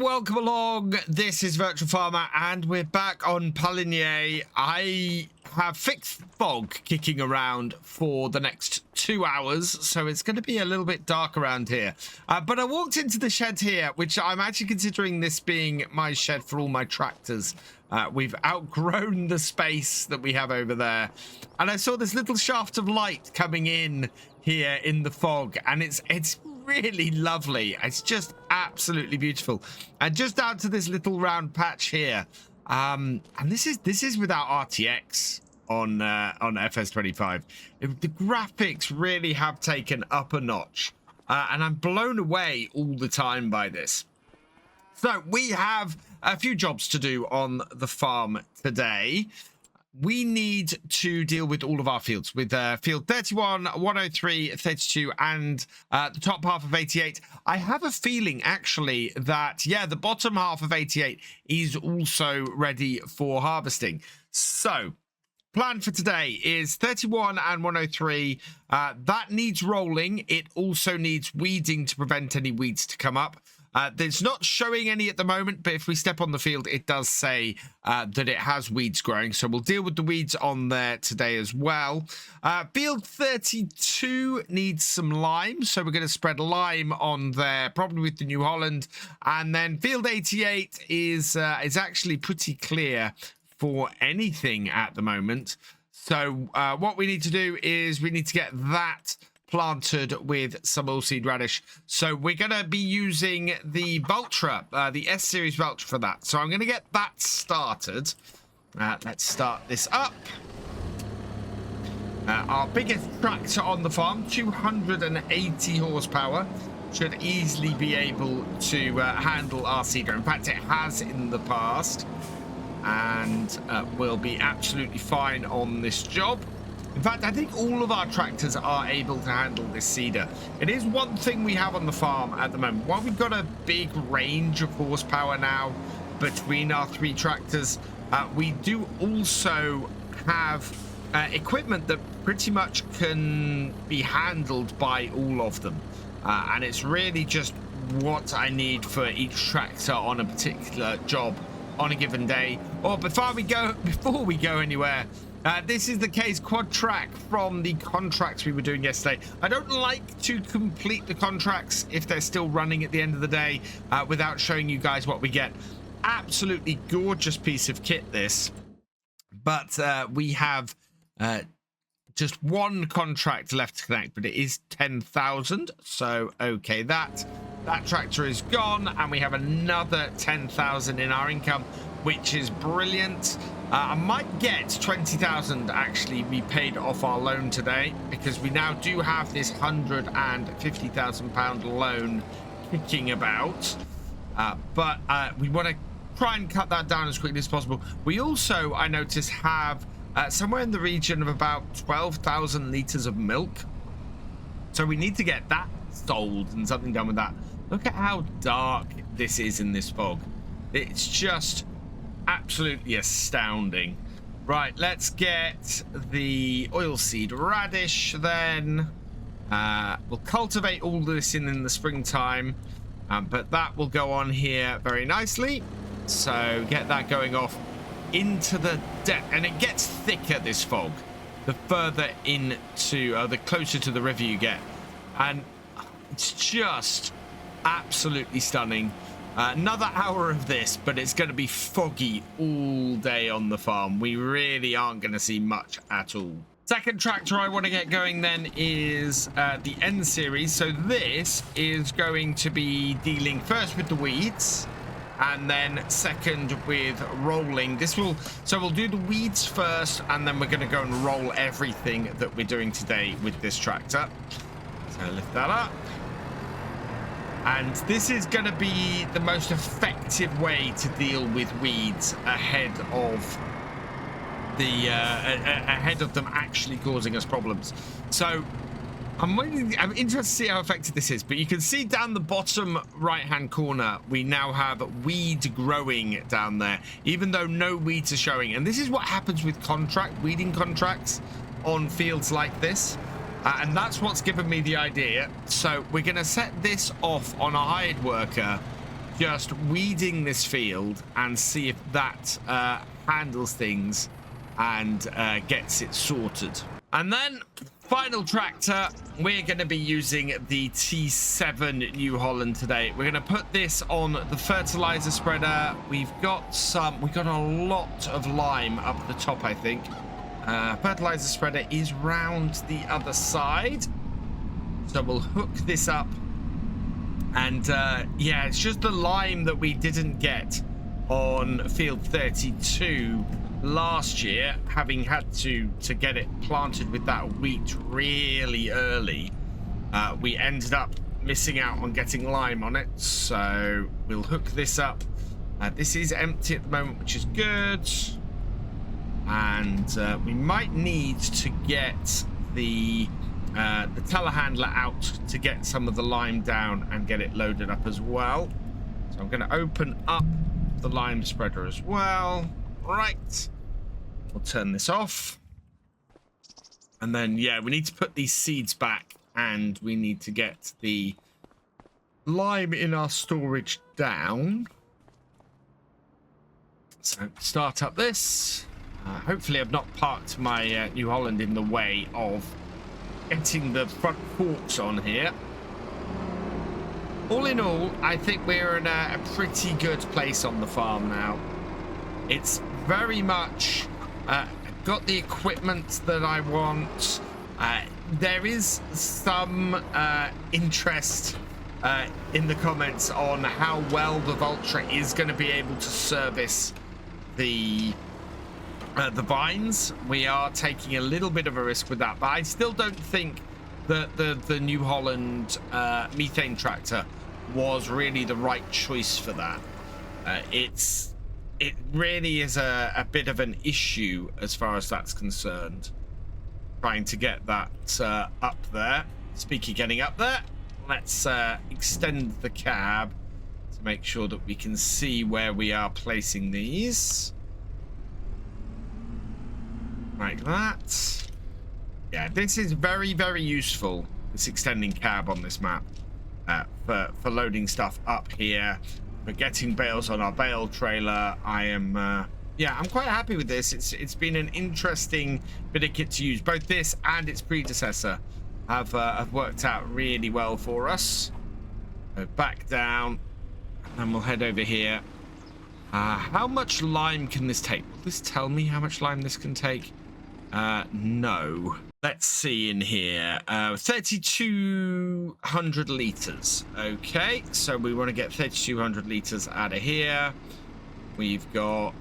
welcome along. This is Virtual Farmer and we're back on Pallegney. I have fixed fog kicking around for the next 2 hours, so it's going to be a little bit dark around here. But I walked into the shed here, which I'm actually considering this being my shed for all my tractors. We've outgrown the space that we have over there. And I saw this little shaft of light coming in here in the fog, and it's really lovely. It's just absolutely beautiful. And just down to this little round patch here, and this is without RTX on FS25. The graphics really have taken up a notch, and I'm blown away all the time by this. So we have a few jobs to do on the farm today. We need to deal with all of our fields, with field 31, 103, 32, and the top half of 88. I have a feeling, actually, that, yeah, the bottom half of 88 is also ready for harvesting. So, plan for today is 31 and 103. That needs rolling. It also needs weeding to prevent any weeds to come up. There's not showing any at the moment, but if we step on the field, it does say that it has weeds growing. So we'll deal with the weeds on there today as well. Field 32 needs some lime, so we're going to spread lime on there, probably with the New Holland. And then field 88 is actually pretty clear for anything at the moment. So what we need to do is we need to get that planted with some oilseed radish. So we're going to be using the Vulture, the S-Series Vulture for that. So I'm going to get that started. Let's start this up. Our biggest tractor on the farm, 280 horsepower, should easily be able to handle our seeder. In fact, it has in the past, and will be absolutely fine on this job. In fact, I think all of our tractors are able to handle this seeder. It is one thing we have on the farm at the moment. While we've got a big range of horsepower now between our three tractors, we do also have equipment that pretty much can be handled by all of them. And it's really just what I need for each tractor on a particular job on a given day. Or before we go anywhere, this is the case quad track from the contracts we were doing yesterday. I don't like to complete the contracts if they're still running at the end of the day without showing you guys what we get. Absolutely gorgeous piece of kit, this. But we have just one contract left to connect, but it is 10,000. So, okay, that tractor is gone, and we have another 10,000 in our income, which is brilliant. I might get 20,000 actually repaid off our loan today, because we now do have this £150,000 loan kicking about. But we want to try and cut that down as quickly as possible. We also, I notice, have somewhere in the region of about 12,000 litres of milk. So we need to get that sold and something done with that. Look at how dark this is in this fog. It's just absolutely astounding. Right, let's get the oilseed radish then. We'll cultivate all this in the springtime, but that will go on here very nicely. So get that going off into the depth, and it gets thicker, this fog, the further into the closer to the river you get, and it's just absolutely stunning. Another hour of this, but it's going to be foggy all day on the farm. We really aren't going to see much at all. Second tractor I want to get going then is the N series. So this is going to be dealing first with the weeds, and then second with rolling. So we'll do the weeds first, and then we're going to go and roll everything that we're doing today with this tractor. So lift that up. And this is going to be the most effective way to deal with weeds ahead of them actually causing us problems. So I'm interested to see how effective this is, but you can see down the bottom right-hand corner, we now have weed growing down there, even though no weeds are showing. And this is what happens with weeding contracts on fields like this. And that's what's given me the idea. So we're going to set this off on a hired worker just weeding this field and see if that handles things and gets it sorted. And then final tractor, we're going to be using the T7 New Holland today. We're going to put this on the fertilizer spreader. We've got a lot of lime up the top, I think. Fertilizer spreader is round the other side, so we'll hook this up. And yeah, it's just the lime that we didn't get on field 32 last year, having had to get it planted with that wheat really early. We ended up missing out on getting lime on it, so we'll hook this up. This is empty at the moment, which is good. And we might need to get the telehandler out to get some of the lime down and get it loaded up as well. So I'm going to open up the lime spreader as well. Right, we'll turn this off. And then, yeah, we need to put these seeds back, and we need to get the lime in our storage down. So start up this. Hopefully I've not parked my New Holland in the way of getting the front forks on here. All in all, I think we're in a pretty good place on the farm now. It's very much got the equipment that I want. There is some interest in the comments on how well the Vulture is going to be able to service the vines. We are taking a little bit of a risk with that, but I still don't think that the New Holland methane tractor was really the right choice for that. It really is a bit of an issue as far as that's concerned, trying to get that up there. Speaking of getting up there, let's extend the cab to make sure that we can see where we are placing these. Like that. Yeah, this is very, very useful, this extending cab on this map, for loading stuff up here, for getting bales on our bale trailer. I am yeah, I'm quite happy with this. It's been an interesting bit of kit to use. Both this and its predecessor have worked out really well for us. So back down, and we'll head over here. How much lime can this take? Will this tell me how much lime this can take? No. Let's see in here. 3,200 liters. Okay, so we want to get 3,200 liters out of here. We've got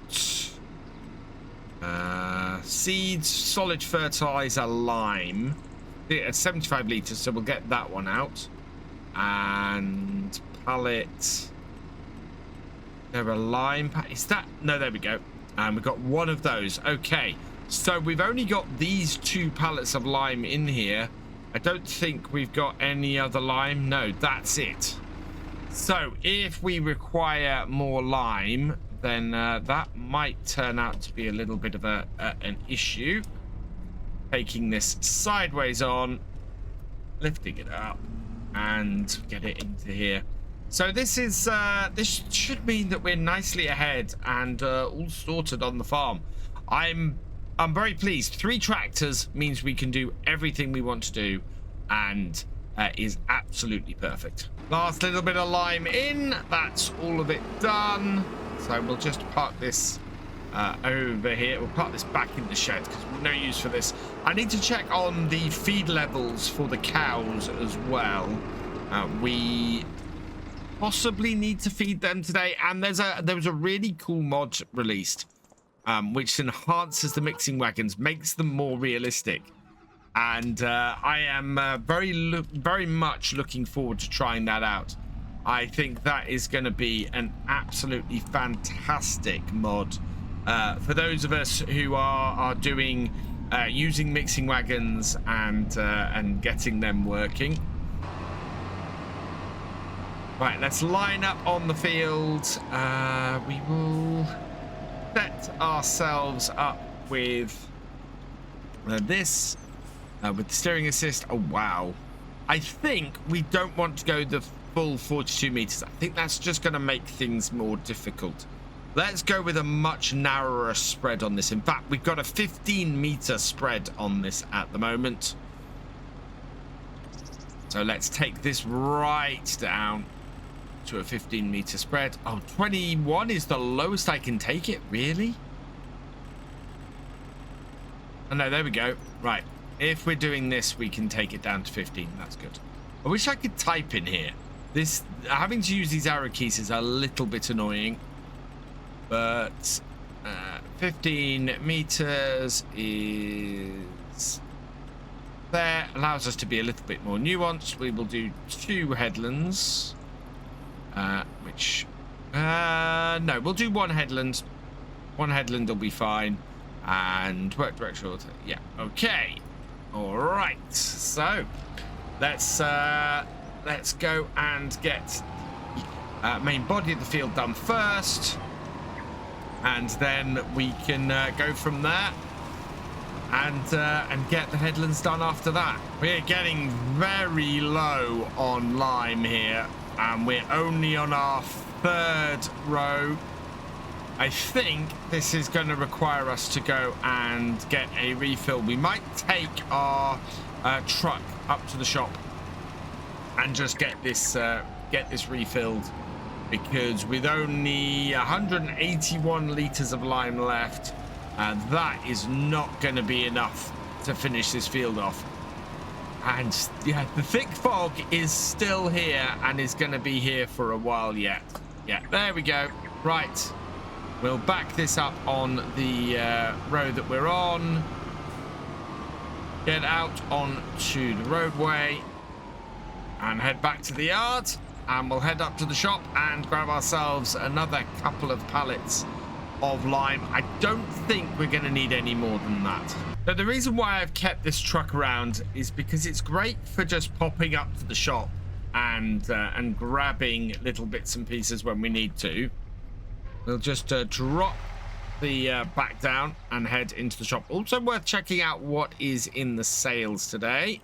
seeds, solid fertilizer, lime. 75 liters, so we'll get that one out. And pallet. There are lime. Is that? No, there we go. And we've got one of those. Okay. So we've only got these 2 pallets of lime in here. I don't think we've got any other lime. No, that's it. So if we require more lime, then that might turn out to be a little bit of an issue. Taking this sideways on, lifting it up, and get it into here. So this is this should mean that we're nicely ahead and all sorted on the farm. I'm very pleased. 3 tractors means we can do everything we want to do, and is absolutely perfect. Last little bit of lime in. That's all of it done. So we'll just park this over here. We'll park this back in the shed because no use for this. I need to check on the feed levels for the cows as well. We possibly need to feed them today, and there was a really cool mod released, which enhances the mixing wagons, makes them more realistic, and I am very much looking forward to trying that out. I think that is going to be an absolutely fantastic mod for those of us who are doing using mixing wagons and getting them working. Right, let's line up on the field. We will set ourselves up with this with the steering assist. Oh wow, I think we don't want to go the full 42 meters. I think that's just going to make things more difficult. Let's go with a much narrower spread on this. In fact, we've got a 15-meter spread on this at the moment. So let's take this right down to a 15-meter spread. Oh, 21 is the lowest I can take it, really? Oh, no, there we go. Right. If we're doing this, we can take it down to 15. That's good. I wish I could type in here. This, having to use these arrow keys is a little bit annoying. But 15 meters is there. Allows us to be a little bit more nuanced. We will do 2 headlands. No, we'll do 1 headland. 1 headland will be fine. And work directional. Yeah, okay. All right. So let's go and get main body of the field done first. And then we can go from there and get the headlands done after that. We're getting very low on lime here, and we're only on our 3rd row. I think this is going to require us to go and get a refill. We might take our truck up to the shop and just get this refilled. Because with only 181 litres of lime left, that is not going to be enough to finish this field off. And yeah, the thick fog is still here and is going to be here for a while yet. Yeah, there we go. Right. We'll back this up on the road that we're on. Get out onto the roadway and head back to the yard. And we'll head up to the shop and grab ourselves another couple of pallets of lime. I don't think we're going to need any more than that. So the reason why I've kept this truck around is because it's great for just popping up to the shop and grabbing little bits and pieces when we need to. We'll just drop the back down and head into the shop. Also worth checking out what is in the sales today.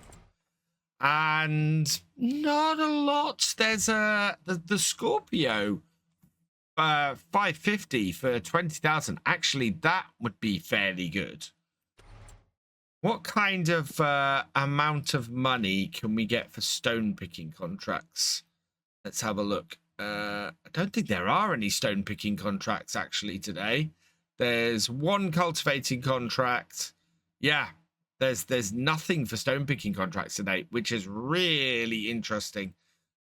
And not a lot. There's the Scorpio 550 for 20,000. Actually, that would be fairly good. What kind of amount of money can we get for stone picking contracts? Let's have a look. I don't think there are any stone picking contracts actually today. There's 1 cultivating contract. Yeah. There's nothing for stone picking contracts today, which is really interesting.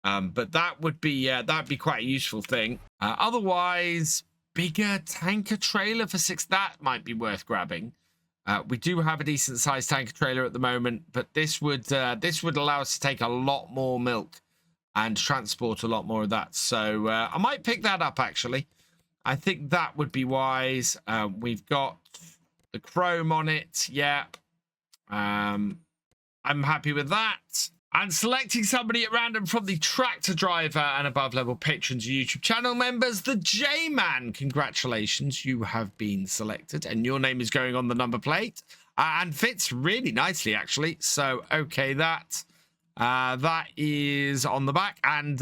But that would be that'd be quite a useful thing. Otherwise, bigger tanker trailer for 6. That might be worth grabbing. We do have a decent sized tanker trailer at the moment, but this would allow us to take a lot more milk and transport a lot more of that. So I might pick that up actually. I think that would be wise. We've got the chrome on it. Yeah. I'm happy with that. And selecting somebody at random from the tractor driver and above level patrons YouTube channel members, the J-Man. Congratulations, you have been selected and your name is going on the number plate and fits really nicely actually. So okay, that is on the back and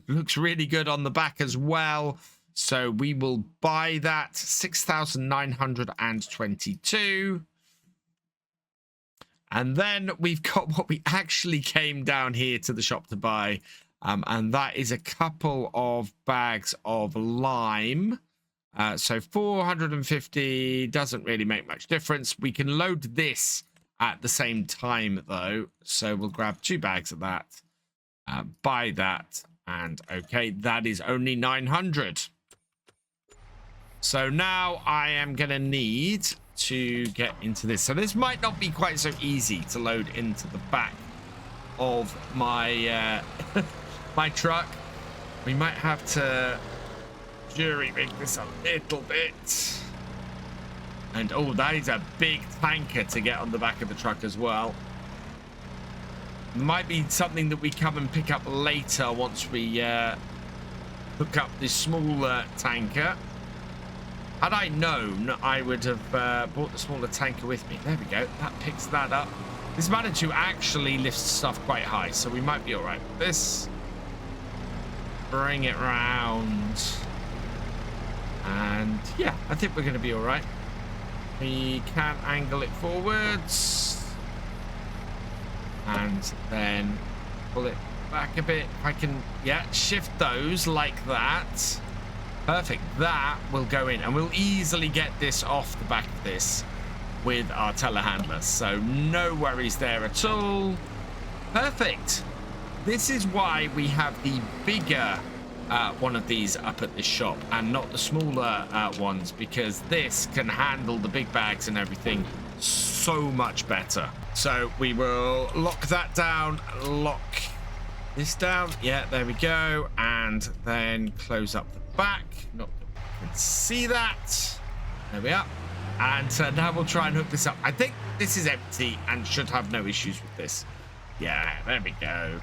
looks really good on the back as well. So we will buy that 6,922. And then we've got what we actually came down here to the shop to buy. And that is a couple of bags of lime. So 450 doesn't really make much difference. We can load this at the same time, though. So we'll grab 2 bags of that. Buy that. And okay, that is only 900. So now I am going to need to get into this. So this might not be quite so easy to load into the back of my my truck. We might have to jury rig this a little bit. And oh, that is a big tanker to get on the back of the truck as well. Might be something that we come and pick up later once we hook up this smaller tanker. Had I known, I would have brought the smaller tanker with me. There we go. That picks that up. This Manitou actually lifts stuff quite high, so we might be all right with this. bring it round. And yeah, I think we're going to be all right. We can angle it forwards. And then pull it back a bit. I can, yeah, shift those like that. Perfect. That will go in, and we'll easily get this off the back of this with our telehandler. So no worries there at all. Perfect. This is why we have the bigger one of these up at this shop and not the smaller ones, because this can handle the big bags and everything so much better. So we will lock that down, lock this down. Yeah, there we go. And then close up the back. Not that you can see that. There we are. And now we'll try and hook this up. I think this is empty and should have no issues with this. Yeah, there we go.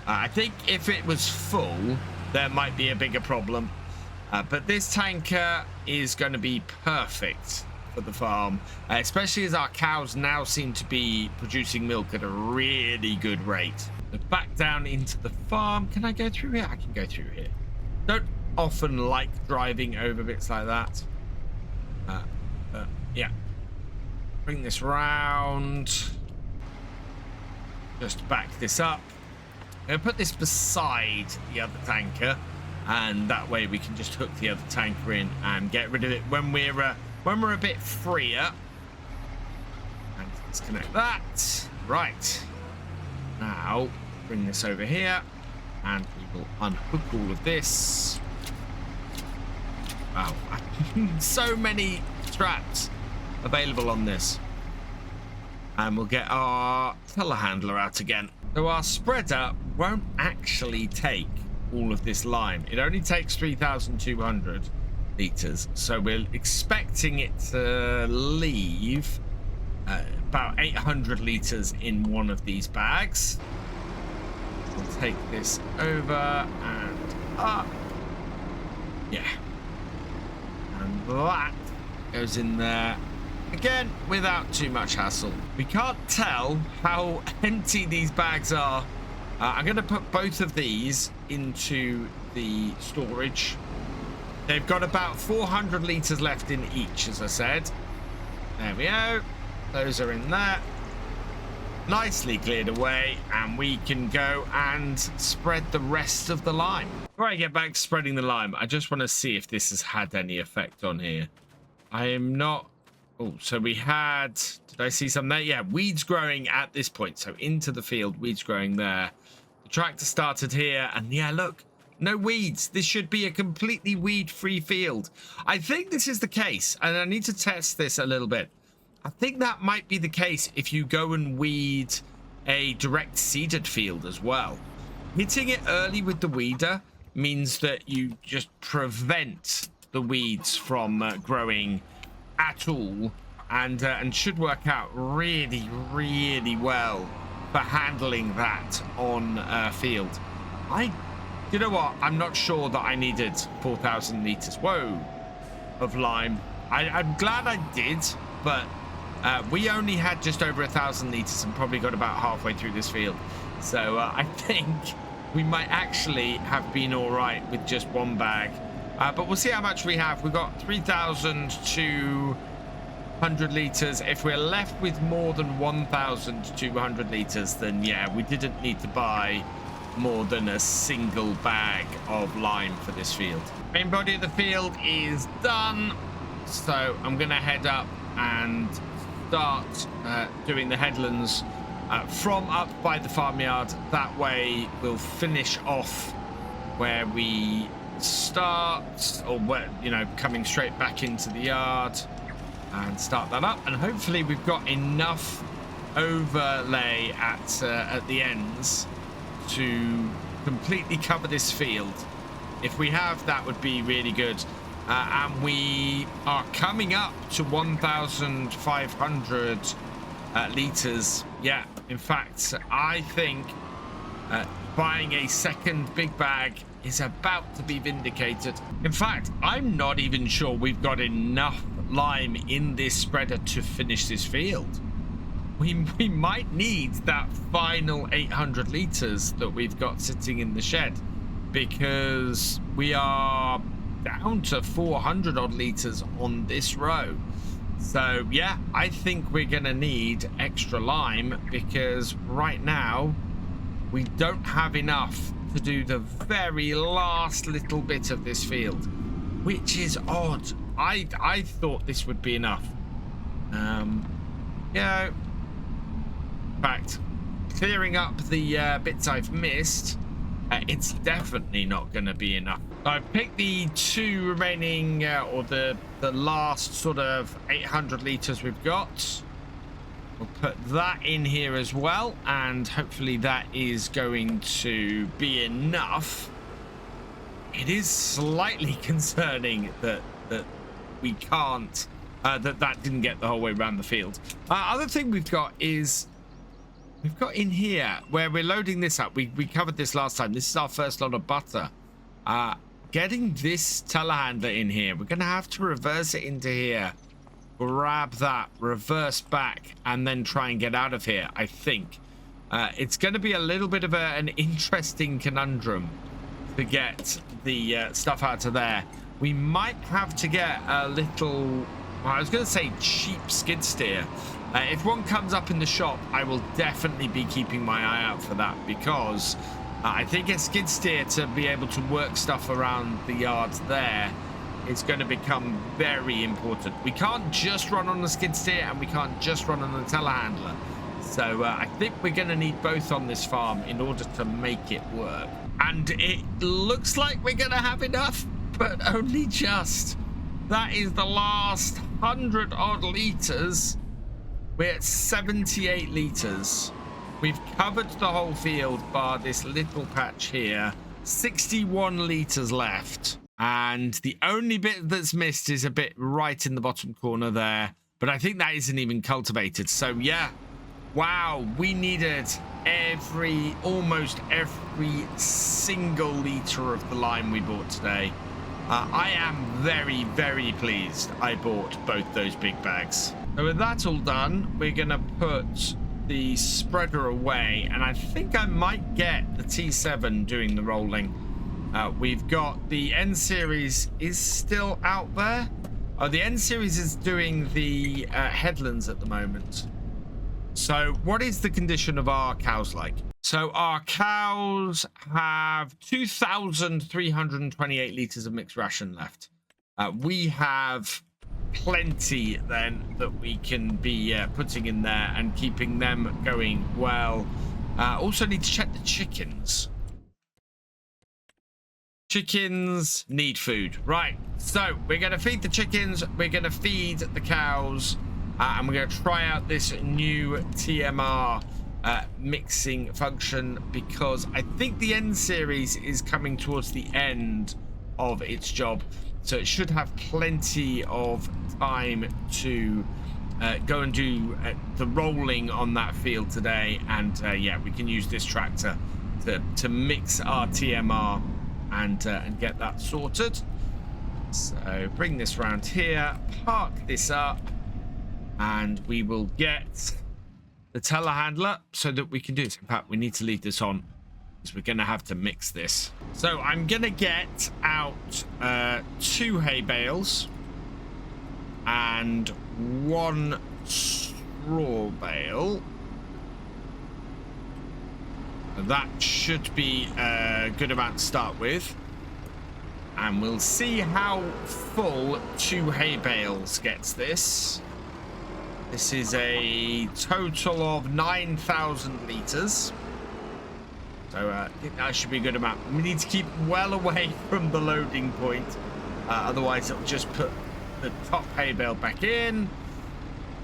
I think if it was full, there might be a bigger problem. But this tanker is going to be perfect for the farm, especially as our cows now seem to be producing milk at a really good rate. Back down into the farm. Can I go through here? I can go through here. Don't often like driving over bits like that. Yeah. Bring this round. Just back this up. I'm going to put this beside the other tanker, and that way we can just hook the other tanker in and get rid of it when we're a bit freer. And disconnect that. Right. Now, bring this over here, and we will unhook all of this. Wow. So many straps available on this. And we'll get our telehandler out again. So our spreader won't actually take all of this lime. It only takes 3,200 litres. So we're expecting it to leave about 800 litres in one of these bags. We'll take this over and up. Yeah. And that goes in there. Again, without too much hassle. We can't tell how empty these bags are. I'm going to put both of these into the storage. They've got about 400 litres left in each, as I said. There we go. Those are in there. Nicely cleared away, and we can go and spread the rest of the lime. Before I get back to spreading the lime, I just want to see if this has had any effect on here. I am not... Oh, so we had, did I see something there? Yeah, weeds growing at this point. So into the field, weeds growing there. The tractor started here, and yeah, look, no weeds. This should be a completely weed-free field. I think this is the case, and I need to test this a little bit. I think that might be the case if you go and weed a direct seeded field as well. Hitting it early with the weeder means that you just prevent the weeds from growing at all, and should work out really, really well for handling that on field. You know what? I'm not sure that I needed 4,000 litres. Whoa, of lime. I'm glad I did, but we only had just over 1,000 litres and probably got about halfway through this field. So I think we might actually have been all right with just one bag. But we'll see how much we have. We've got 3,200 litres. If we're left with more than 1,200 litres, then yeah, we didn't need to buy more than a single bag of lime for this field. Main body of the field is done. So I'm going to head up and start doing the headlands from up by the farmyard. That way we'll finish off where we start, or where, you know, coming straight back into the yard, and start that up. And hopefully we've got enough overlay at the ends to completely cover this field. If we have, that would be really good. And we are coming up to 1,500 litres. Yeah, in fact, I think buying a second big bag is about to be vindicated. In fact, I'm not even sure we've got enough lime in this spreader to finish this field. We might need that final 800 litres that we've got sitting in the shed. because we are down to 400 odd litres on this row. So yeah, I think we're gonna need extra lime, because right now we don't have enough to do the very last little bit of this field, which is odd. I thought this would be enough. Yeah, in fact, clearing up the bits I've missed, it's definitely not going to be enough. I've picked the two remaining, or the last sort of 800 litres we've got. We'll put that in here as well, and hopefully that is going to be enough. It is slightly concerning that we can't, that didn't get the whole way around the field. Other thing we've got is, we've got in here where we're loading this up. We covered this last time. This is our first lot of butter. Getting this telehandler in here, we're going to have to reverse it into here. Grab that, reverse back, and then try and get out of here, I think. It's going to be a little bit of an interesting conundrum to get the stuff out of there. We might have to get a little, well, I was going to say cheap skid steer. If one comes up in the shop, I will definitely be keeping my eye out for that, because I think a skid steer to be able to work stuff around the yards there is going to become very important. We can't just run on the skid steer, and we can't just run on the telehandler. So I think we're going to need both on this farm in order to make it work. And it looks like we're going to have enough, but only just. That is the last 100 odd litres. We're at 78 litres. We've covered the whole field bar this little patch here. 61 litres left. And the only bit that's missed is a bit right in the bottom corner there. But I think that isn't even cultivated. So yeah, wow, we needed almost every single litre of the lime we bought today. I am very, very pleased I bought both those big bags. So with that all done, we're going to put the spreader away, and I think I might get the T7 doing the rolling. We've got the N series is still out there. Oh, the N series is doing the headlands at the moment. So what is the condition of our cows like? So our cows have 2,328 litres of mixed ration left. We have plenty then that we can be putting in there and keeping them going well. Also need to check the chickens. Chickens need food. Right, so we're going to feed the chickens, we're going to feed the cows, and we're going to try out this new TMR mixing function, because I think the N series is coming towards the end of its job, so it should have plenty of time to go and do the rolling on that field today. And yeah, we can use this tractor to mix our TMR and get that sorted. So bring this round here, park this up, and we will get the telehandler so that we can do this. In fact, we need to leave this on because we're going to have to mix this. So I'm going to get out 2 hay bales and 1 straw bale. That should be a good amount to start with. And we'll see how full 2 hay bales gets this. This is a total of 9,000 litres. So I think that should be a good amount. We need to keep well away from the loading point. Otherwise, it'll just put the top hay bale back in.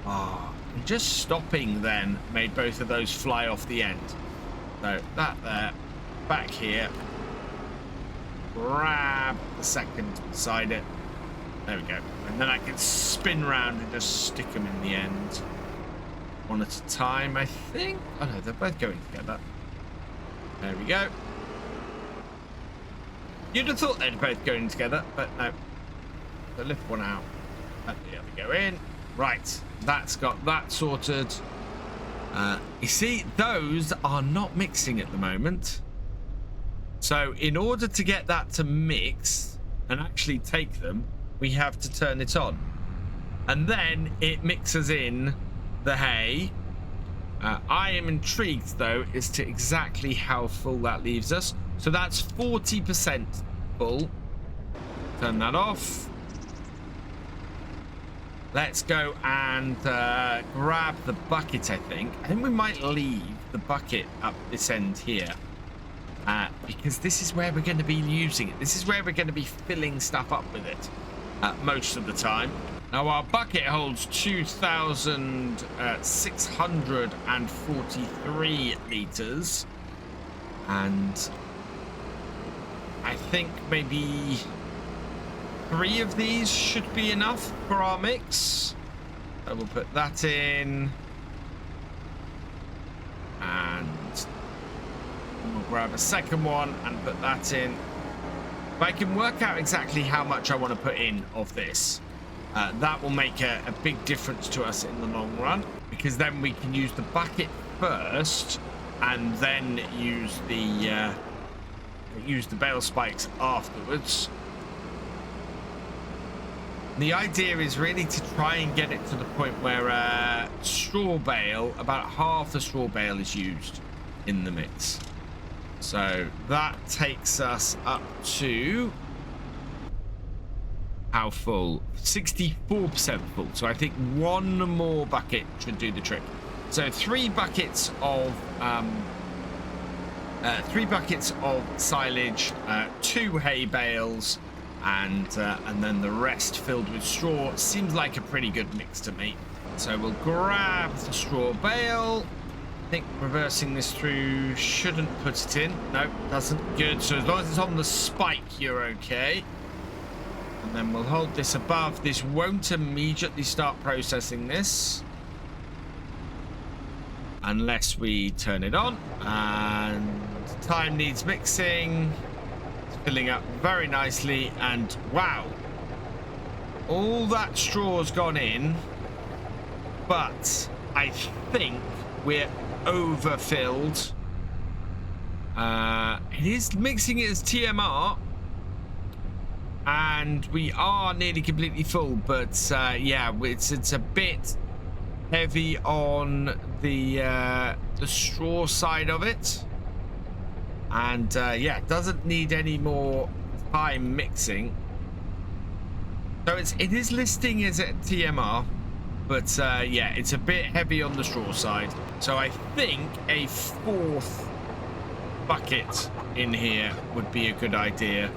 Oh, and just stopping then made both of those fly off the end. So that there, back here. Grab the second beside it. There we go. And then I can spin round and just stick them in the end. One at a time, I think. Oh no, they're both going together. There we go. You'd have thought they'd both going together, but no. So lift one out. And the other go in. Right, that's got that sorted. You see, those are not mixing at the moment. So in order to get that to mix and actually take them, we have to turn it on. And then it mixes in the hay. I am intrigued, though, as to exactly how full that leaves us. So that's 40% full. Turn that off. Let's go and grab the bucket, I think. I think we might leave the bucket up this end here. Because this is where we're going to be using it. This is where we're going to be filling stuff up with it most of the time. Now, our bucket holds 2,643 litres. And I think maybe 3 of these should be enough for our mix. So we'll put that in. And we'll grab a second one and put that in. If I can work out exactly how much I want to put in of this, that will make a big difference to us in the long run, because then we can use the bucket first and then use the bale spikes afterwards. The idea is really to try and get it to the point where straw bale, about half the straw bale is used in the mix. So that takes us up to how full? 64% full. So I think one more bucket should do the trick. So 3 buckets of silage, 2 hay bales, and then the rest filled with straw. Seems like a pretty good mix to me. So we'll grab the straw bale. I think reversing this through shouldn't put it in. No, doesn't. Good. So as long as it's on the spike, you're okay. And then we'll hold this above. This won't immediately start processing this unless we turn it on. And time needs mixing. It's filling up very nicely. And wow, all that straw's gone in, but I think we're overfilled. It is mixing it as TMR, and we are nearly completely full, but yeah, it's a bit heavy on the straw side of it, and yeah, doesn't need any more time mixing. So it is listing as a TMR, but yeah, it's a bit heavy on the straw side. So I think a 4th bucket in here would be a good idea,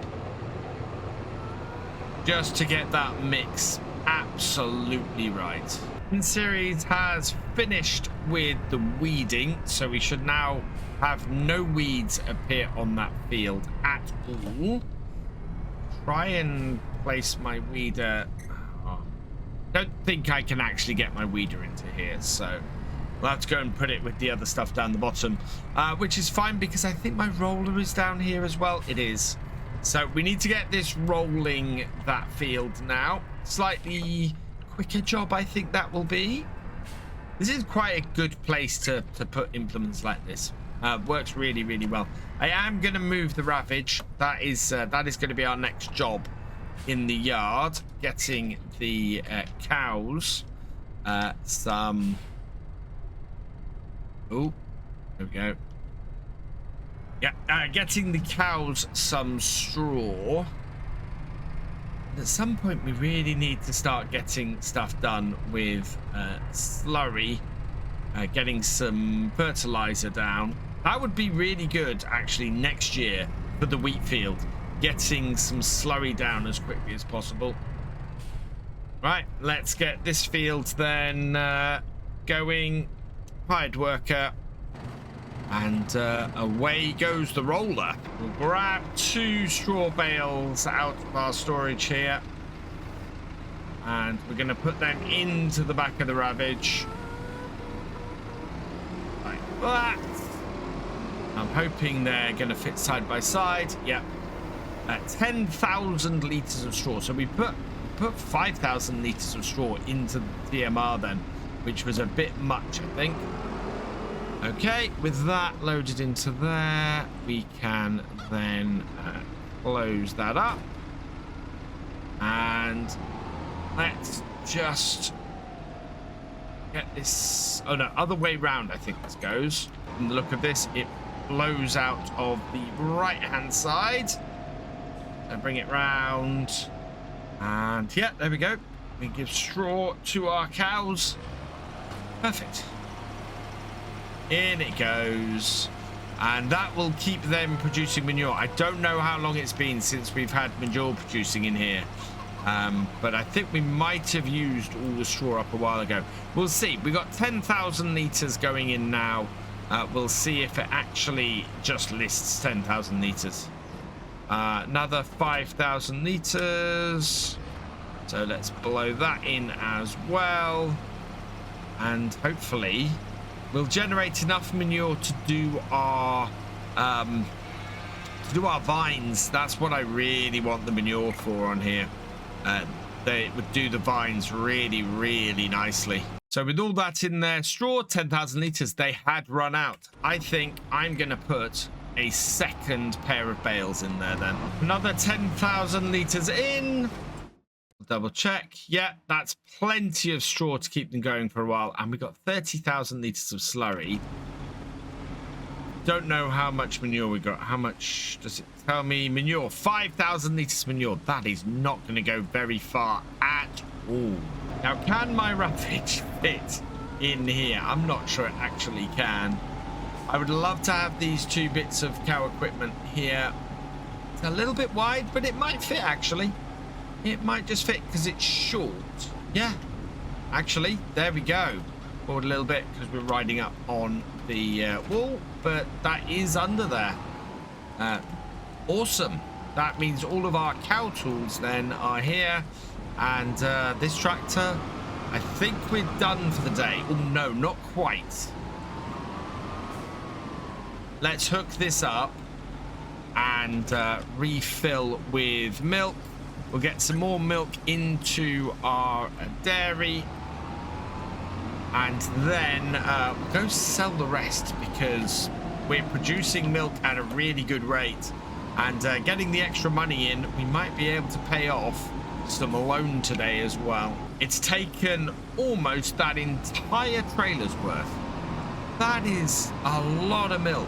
just to get that mix absolutely right. And series has finished with the weeding, so we should now have no weeds appear on that field at all. Try and place my weeder. Don't think I can actually get my weeder into here, so we'll have to go and put it with the other stuff down the bottom, which is fine because I think my roller is down here as well. It is. So we need to get this rolling, that field now. Slightly quicker job, I think that will be. This is quite a good place to put implements like this. Works really, really well. I am going to move the ravage. That is going to be our next job in the yard, getting the cows some. Oh, there we go. Yeah, getting the cows some straw. At some point, we really need to start getting stuff done with slurry, getting some fertilizer down. That would be really good, actually, next year for the wheat field. Getting some slurry down as quickly as possible. Right, let's get this field then going. Hired worker. And away goes the roller. We'll grab 2 straw bales out of our storage here. And we're going to put them into the back of the ravage. Like that. I'm hoping they're going to fit side by side. Yep. 10,000 litres of straw. So we put 5,000 litres of straw into the TMR then, which was a bit much, I think. Okay, with that loaded into there, we can then close that up. And let's just get this. Oh no, other way round, I think this goes. From the look of this, it blows out of the right-hand side. So bring it round. And yeah, there we go. We give straw to our cows. Perfect. In it goes. And that will keep them producing manure. I don't know how long it's been since we've had manure producing in here. But I think we might have used all the straw up a while ago. We'll see. We got 10,000 litres going in now. We'll see if it actually just lists 10,000 litres. Another 5,000 litres. So let's blow that in as well. And hopefully we'll generate enough manure to do our vines. That's what I really want the manure for on here. They would do the vines really, really nicely. So with all that in there, straw, 10,000 litres, they had run out. I think I'm going to put a second pair of bales in there then. Another 10,000 litres in. Double check. Yeah, that's plenty of straw to keep them going for a while. And we got 30,000 litres of slurry. Don't know how much manure we got. How much does it tell me? Manure, 5,000 litres of manure. That is not going to go very far at all. Now, can my roughage fit in here? I'm not sure it actually can. I would love to have these two bits of cow equipment here. It's a little bit wide, but it might fit actually. It might just fit because it's short. Yeah, actually, there we go. Forward a little bit because we're riding up on the wall, but that is under there. Awesome. That means all of our cow tools then are here. And this tractor, I think we're done for the day. Oh, no, not quite. Let's hook this up and refill with milk. We'll get some more milk into our dairy. And then we'll go sell the rest because we're producing milk at a really good rate. And getting the extra money in, we might be able to pay off some loan today as well. It's taken almost that entire trailer's worth. That is a lot of milk.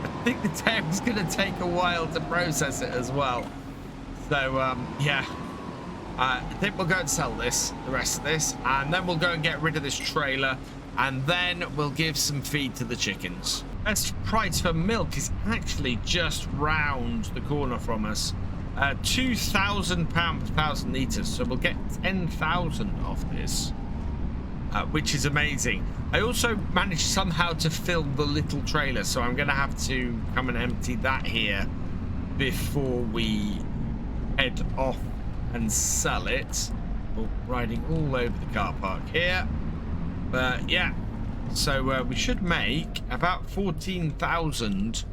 I think the dairy's going to take a while to process it as well. So yeah, I think we'll go and sell this, the rest of this, and then we'll go and get rid of this trailer, and then we'll give some feed to the chickens. Best price for milk is actually just round the corner from us. £2,000 per 1,000 litres, so we'll get 10,000 off this, which is amazing. I also managed somehow to fill the little trailer, so I'm going to have to come and empty that here before we head off and sell it. Oh, riding all over the car park here. But yeah, so we should make about 14,000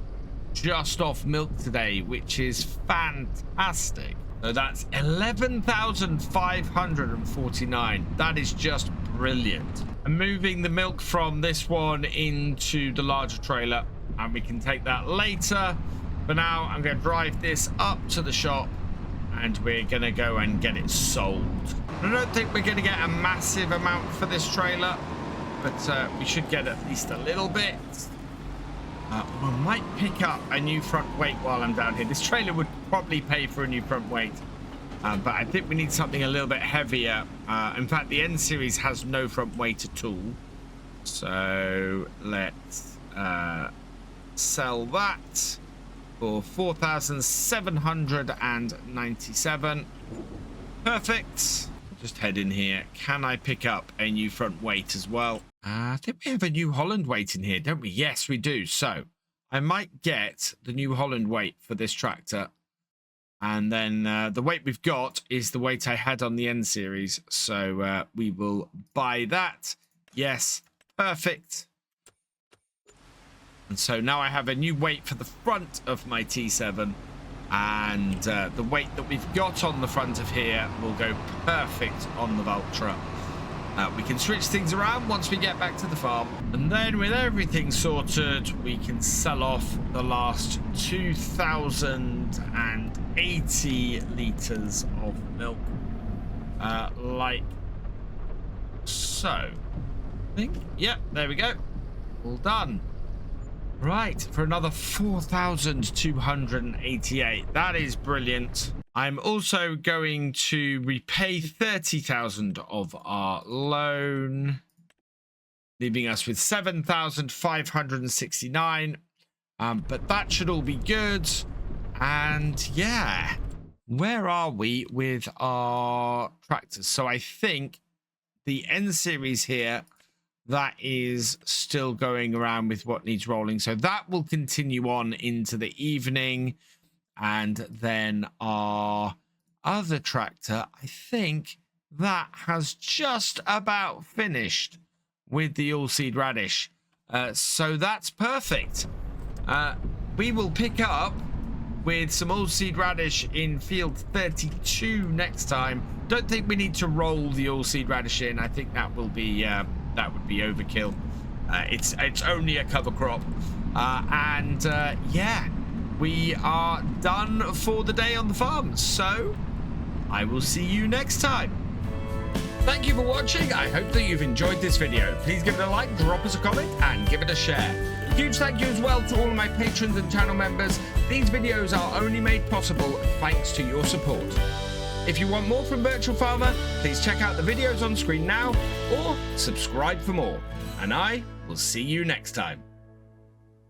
just off milk today, which is fantastic. So that's 11,549. That is just brilliant. I'm moving the milk from this one into the larger trailer, and we can take that later. For now, I'm going to drive this up to the shop, and we're going to go and get it sold. I don't think we're going to get a massive amount for this trailer, but we should get at least a little bit. We might pick up a new front weight while I'm down here. This trailer would probably pay for a new front weight, but I think we need something a little bit heavier. In fact, the N series has no front weight at all. So let's sell that for 4,797. Perfect. Just head in here. Can I pick up a new front weight as well? I think we have a New Holland weight in here, don't we? Yes, we do. So I might get the New Holland weight for this tractor. And then the weight we've got is the weight I had on the N series. So we will buy that. Yes, perfect. And so now I have a new weight for the front of my T7. And the weight that we've got on the front of here will go perfect on the Valtra. We can switch things around once we get back to the farm. And then with everything sorted, we can sell off the last 2,080 litres of milk. Like so. I think, yep, there we go. All done. Right, for another 4,288. That is brilliant. I'm also going to repay 30,000 of our loan, leaving us with 7,569. But that should all be good. And yeah, where are we with our tractors? So I think the N series here, that is still going around with what needs rolling. So that will continue on into the evening. And then our other tractor, I think that has just about finished with the all-seed radish. So that's perfect. We will pick up with some all-seed radish in field 32 next time. Don't think we need to roll the all-seed radish in. I think that will be that would be overkill. It's only a cover crop. Yeah. We are done for the day on the farm, so I will see you next time. Thank you for watching. I hope that you've enjoyed this video. Please give it a like, drop us a comment, and give it a share. Huge thank you as well to all of my patrons and channel members. These videos are only made possible thanks to your support. If you want more from Virtual Farmer, please check out the videos on screen now, or subscribe for more. And I will see you next time.